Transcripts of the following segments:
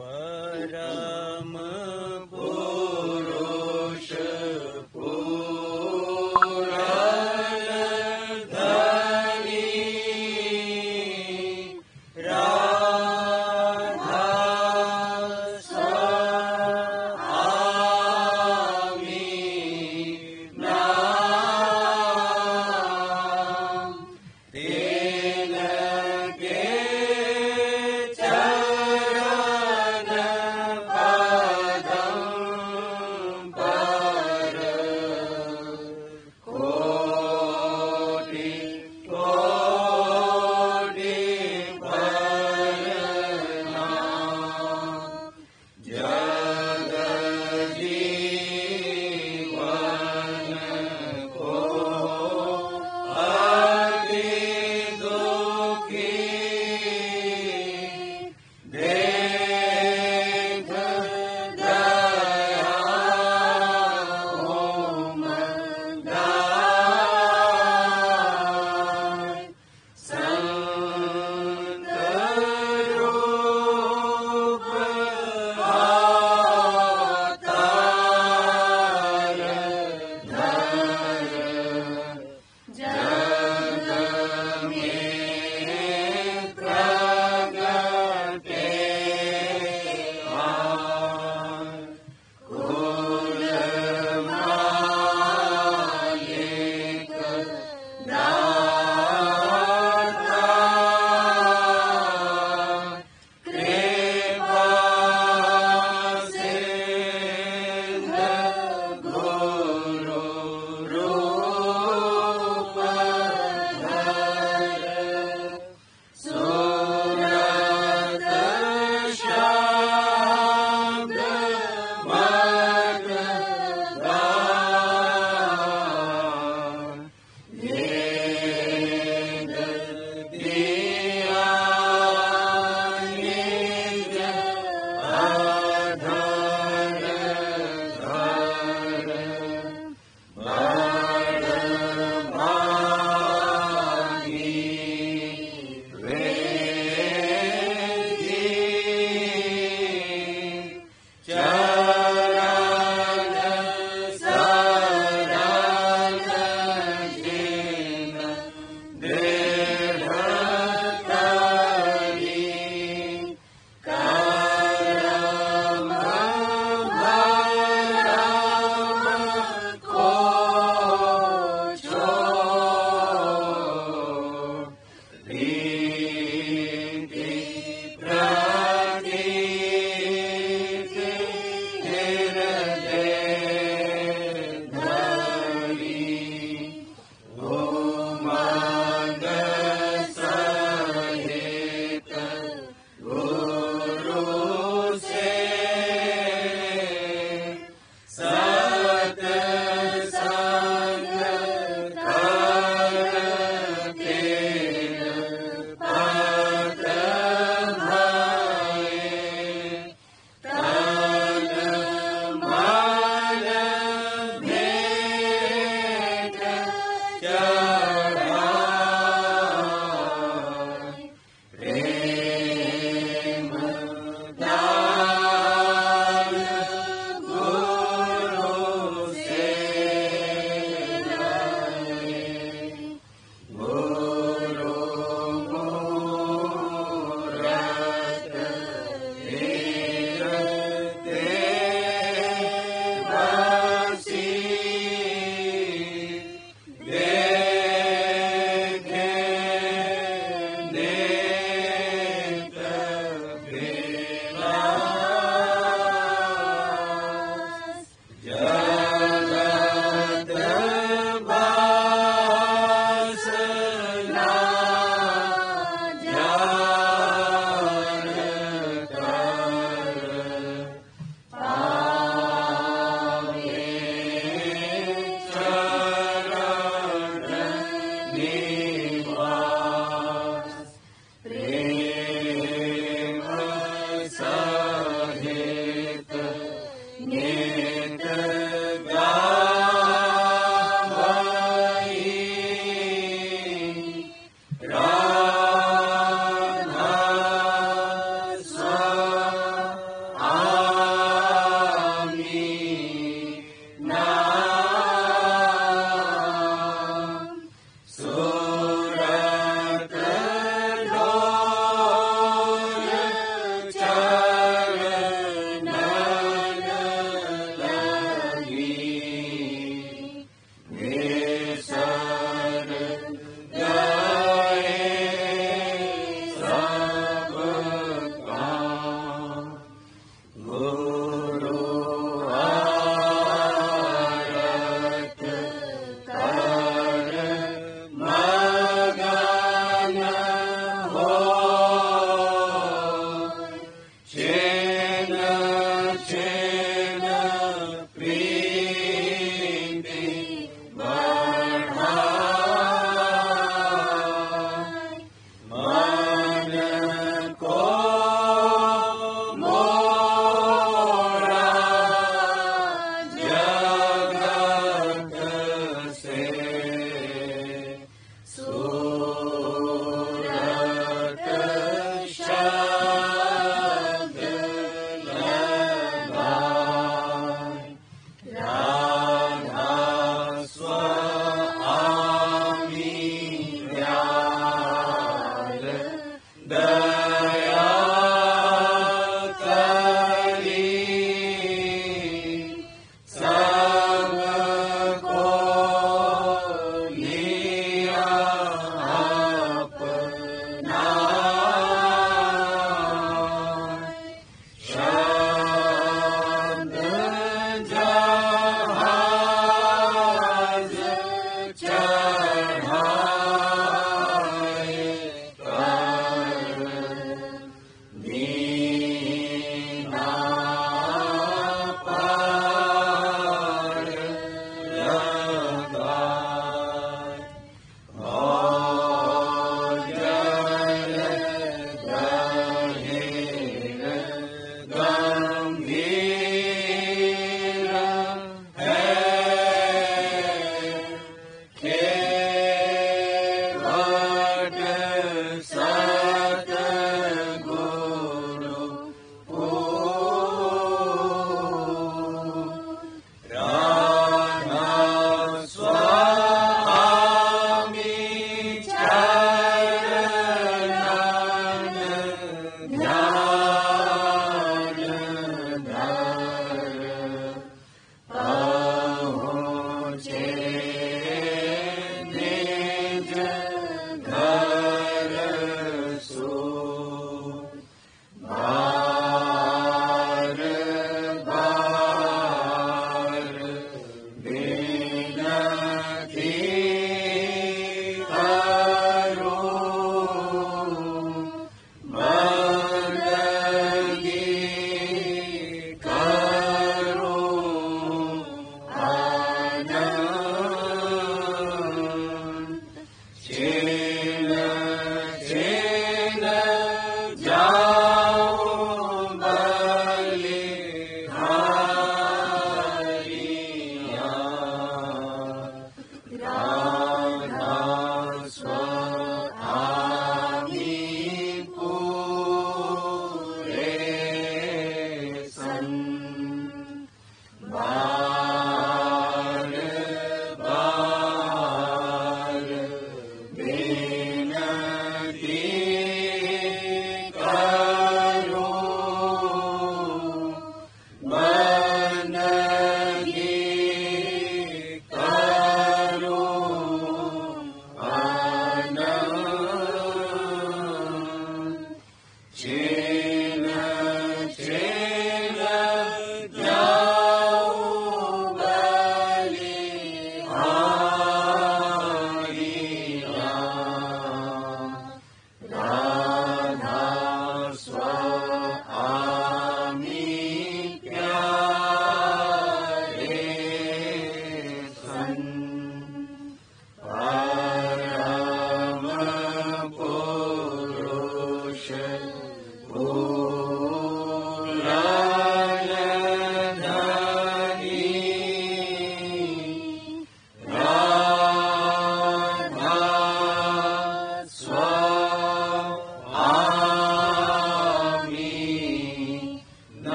परम पुरुष चरण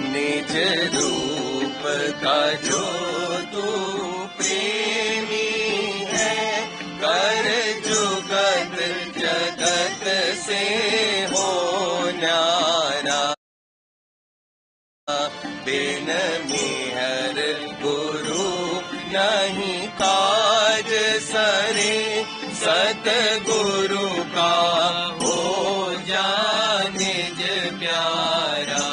निज रूप का जो तू प्रेमी है, कर जुगत जगत से हो न्यारा। बिन मिहर गुरु नहीं काज सरे, सतगुरु का हो जा निज प्यारा।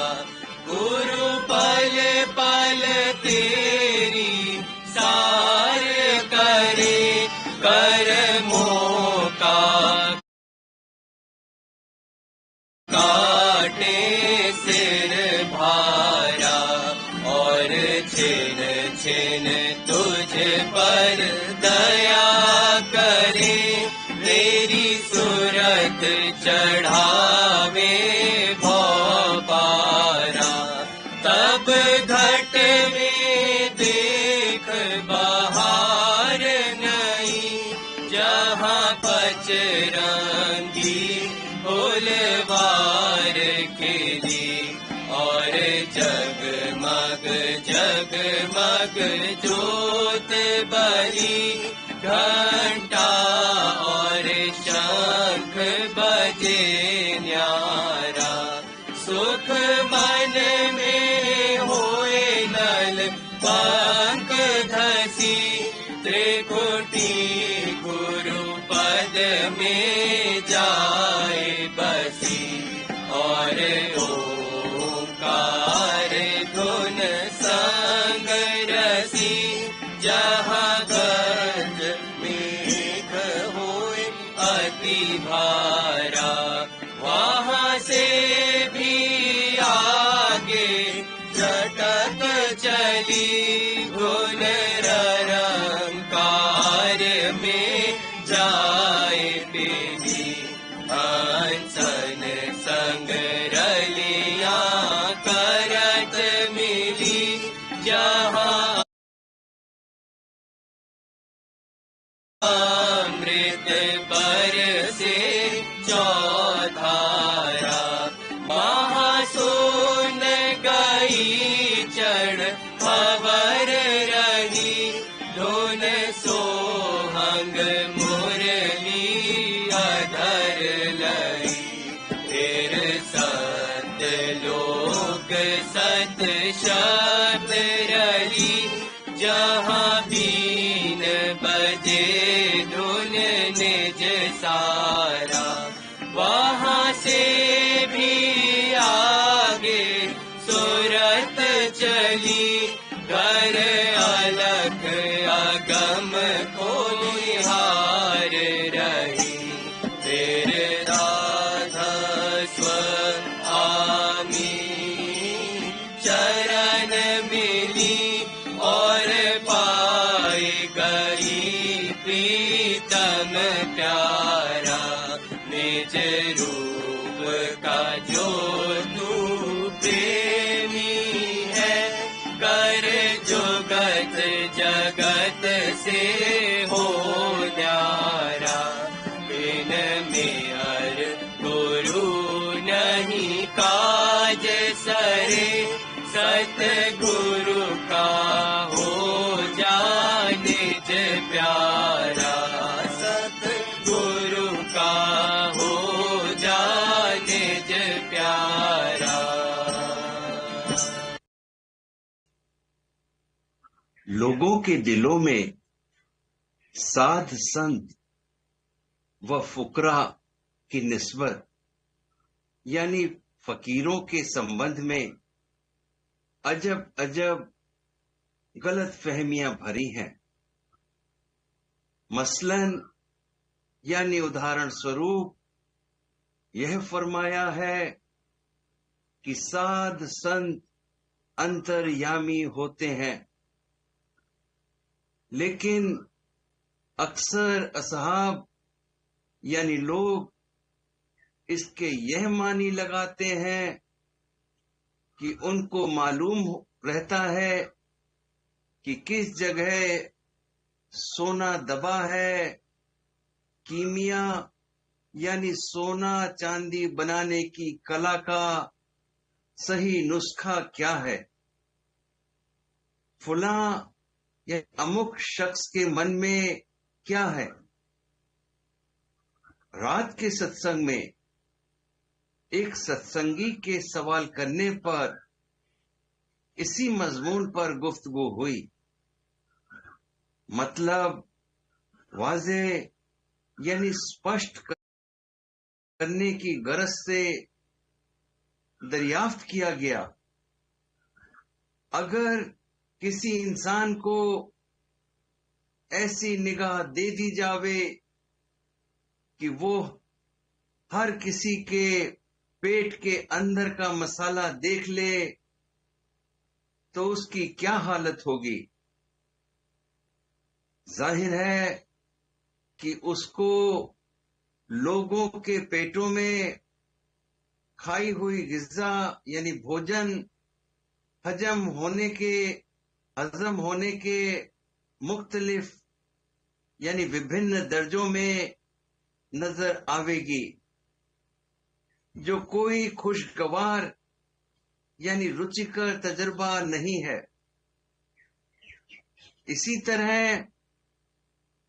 गुरु पल पल तेरी सार करे, कर्मों का काटे सिर भारा। और छिन छिन तुझ पर दया करे, तेरी सूरत चढ़ावे भव पारा। तब घट में देख बहार नहीं, जहाँ पचरंगी फूलवार खिली। और जगमग जगमग ज्योत बली, घंटा और शंख बजे न्यारा। सुख मन में होए नल पंख धसी, त्रिकुटी गुरु पद में जाए बसी। और ओंकार धुन संग रसी, जहाँ गज मेघ होए अति भारा। वहाँ से भी आगे झटक चली, धुन रंकार में जाए पेली। हंसन संग रलियां करत मिली, जहाँ अमृत बरसे चौधारा। महासुन गई चढ़ भंवर रही, धुन सोहंग मुरली अधर लई। फिर सत लोक सत शब्द रही, जहाँ बीन बजे धुन निज सारा। वहाँ से भी आगे सूरत चली, घर अलख अगम को निहार रही। फिर राधा स्वामी चरण मिली, और पाए गई प्रीतम प्यारा। निज रूप का जो तू प्रेमी है, कर जुगत जगत से हो न्यारा। बिन मेहर गुरु नहीं काज सरे, सतगुरु का हो जा निज प्यारा। सतगुरु का हो जा निज प्यारा। लोगों के दिलों में साध संत व फुकरा की निस्बत यानी फकीरों के संबंध में अजब अजब गलत फहमियां भरी हैं। मसलन यानी उदाहरण स्वरूप यह फरमाया है कि साध संत अंतर्यामी होते हैं, लेकिन अक्सर असहाब यानी लोग इसके यह मानी लगाते हैं कि उनको मालूम रहता है कि किस जगह सोना दबा है, कीमिया यानी सोना चांदी बनाने की कला का सही नुस्खा क्या है। फुला या अमुक शख्स के मन में क्या है। रात के सत्संग में एक सत्संगी के सवाल करने पर इसी मजमून पर गुफ्तगू हुई। मतलब वाज़े यानी स्पष्ट करने की गरज से दरियाफ्त किया गया, अगर किसी इंसान को ऐसी निगाह दे दी जावे कि वो हर किसी के पेट के अंदर का मसाला देख ले, तो उसकी क्या हालत होगी। जाहिर है कि उसको लोगों के पेटों में खाई हुई गिज़ा यानी भोजन हजम होने के मुख्तलिफ यानी विभिन्न दर्जों में नजर आवेगी, जो कोई खुशगवार यानी रुचिकर तजर्बा नहीं है। इसी तरह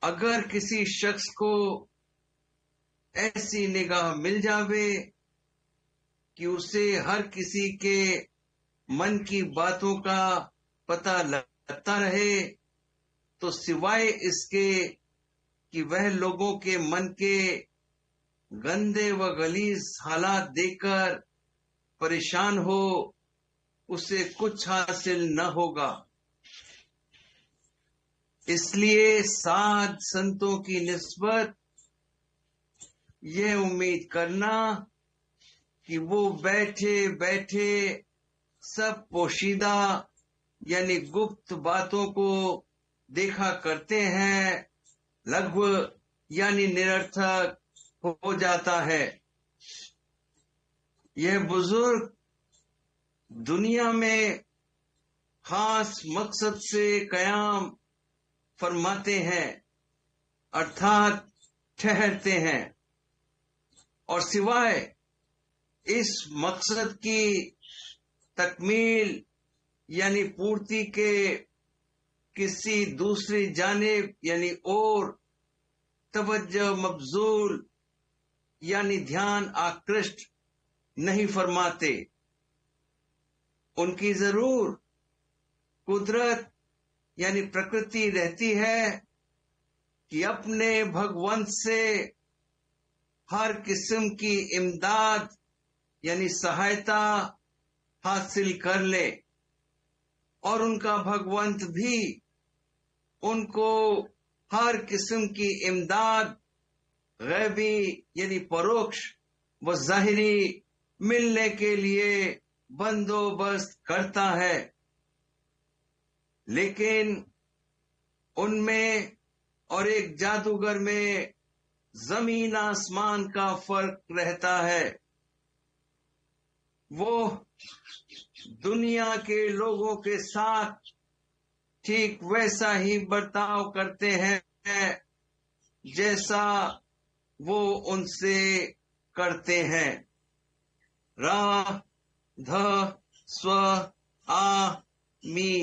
अगर किसी शख्स को ऐसी निगाह मिल जावे कि उसे हर किसी के मन की बातों का पता लगता रहे, तो सिवाय इसके कि वह लोगों के मन के गंदे व गलीज हालात देखकर परेशान हो, उसे कुछ हासिल न होगा। इसलिए साध संतों की निस्बत यह उम्मीद करना कि वो बैठे बैठे सब पोशीदा यानी गुप्त बातों को देखा करते हैं, लघु यानी निरर्थक हो जाता है। यह बुजुर्ग दुनिया में खास मकसद से कयाम फरमाते हैं, अर्थात ठहरते हैं, और सिवाय इस मकसद की तकमील यानी पूर्ति के किसी दूसरी जानिब यानी और तवज्जो मबजूल यानी ध्यान आकृष्ट नहीं फरमाते। उनकी जरूर कुदरत यानी प्रकृति रहती है कि अपने भगवंत से हर किस्म की इमदाद यानी सहायता हासिल कर ले, और उनका भगवंत भी उनको हर किस्म की इमदाद गैबी यानी परोक्ष व जाहिरी मिलने के लिए बंदोबस्त करता है। लेकिन उनमें और एक जादूगर में जमीन आसमान का फर्क रहता है। वो दुनिया के लोगों के साथ ठीक वैसा ही बर्ताव करते हैं जैसा वो उनसे करते हैं। रा ध स्व आ मी।